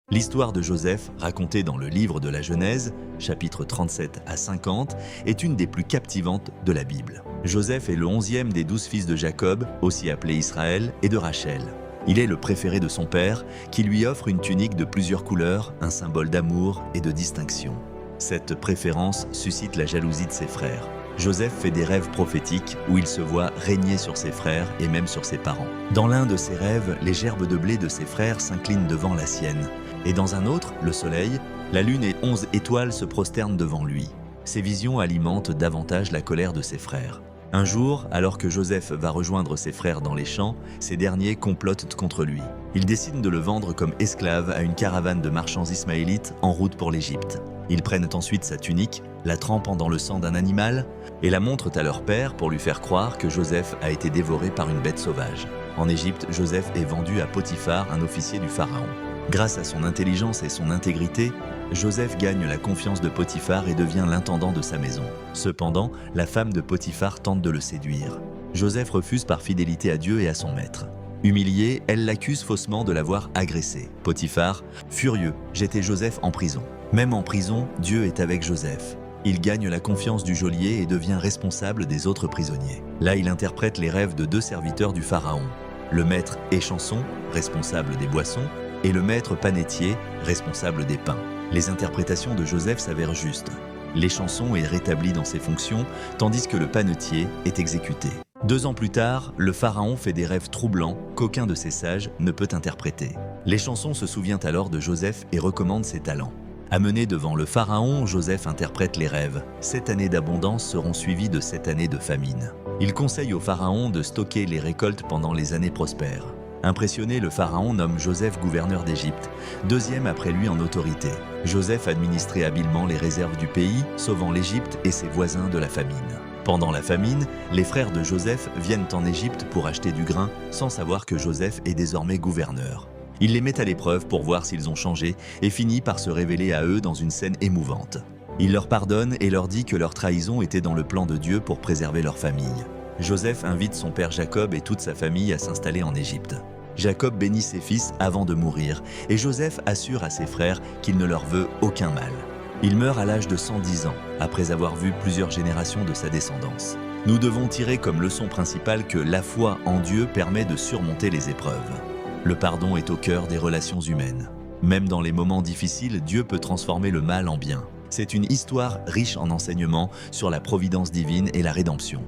L'histoire de Joseph, racontée dans le livre de la Genèse, chapitres 37 à 50, est une des plus captivantes de la Bible. Joseph est le 11e des 12 fils de Jacob, aussi appelé Israël, et de Rachel. Il est le préféré de son père, qui lui offre une tunique de plusieurs couleurs, un symbole d'amour et de distinction. Cette préférence suscite la jalousie de ses frères. Joseph fait des rêves prophétiques où il se voit régner sur ses frères et même sur ses parents. Dans l'un de ses rêves, les gerbes de blé de ses frères s'inclinent devant la sienne. Et dans un autre, le soleil, la lune et 11 étoiles se prosternent devant lui. Ces visions alimentent davantage la colère de ses frères. Un jour, alors que Joseph va rejoindre ses frères dans les champs, ces derniers complotent contre lui. Ils décident de le vendre comme esclave à une caravane de marchands ismaélites en route pour l'Égypte. Ils prennent ensuite sa tunique, la trempent dans le sang d'un animal et la montrent à leur père pour lui faire croire que Joseph a été dévoré par une bête sauvage. En Égypte, Joseph est vendu à Potiphar, un officier du pharaon. Grâce à son intelligence et son intégrité, Joseph gagne la confiance de Potiphar et devient l'intendant de sa maison. Cependant, la femme de Potiphar tente de le séduire. Joseph refuse par fidélité à Dieu et à son maître. Humiliée, elle l'accuse faussement de l'avoir agressé. Potiphar, furieux, jette Joseph en prison. Même en prison, Dieu est avec Joseph. Il gagne la confiance du geôlier et devient responsable des autres prisonniers. Là, il interprète les rêves de 2 serviteurs du pharaon. Le maître Échanson, responsable des boissons, et le maître Panétier, responsable des pains. Les interprétations de Joseph s'avèrent justes. L'Échanson est rétabli dans ses fonctions, tandis que le panetier est exécuté. 2 ans plus tard, le pharaon fait des rêves troublants qu'aucun de ses sages ne peut interpréter. L'Échanson se souvient alors de Joseph et recommande ses talents. Amené devant le pharaon, Joseph interprète les rêves. 7 années d'abondance seront suivies de 7 années de famine. Il conseille au pharaon de stocker les récoltes pendant les années prospères. Impressionné, le pharaon nomme Joseph gouverneur d'Égypte, 2e après lui en autorité. Joseph administrait habilement les réserves du pays, sauvant l'Égypte et ses voisins de la famine. Pendant la famine, les frères de Joseph viennent en Égypte pour acheter du grain sans savoir que Joseph est désormais gouverneur. Il les met à l'épreuve pour voir s'ils ont changé et finit par se révéler à eux dans une scène émouvante. Il leur pardonne et leur dit que leur trahison était dans le plan de Dieu pour préserver leur famille. Joseph invite son père Jacob et toute sa famille à s'installer en Égypte. Jacob bénit ses fils avant de mourir et Joseph assure à ses frères qu'il ne leur veut aucun mal. Il meurt à l'âge de 110 ans, après avoir vu plusieurs générations de sa descendance. Nous devons tirer comme leçon principale que la foi en Dieu permet de surmonter les épreuves. Le pardon est au cœur des relations humaines. Même dans les moments difficiles, Dieu peut transformer le mal en bien. C'est une histoire riche en enseignements sur la providence divine et la rédemption.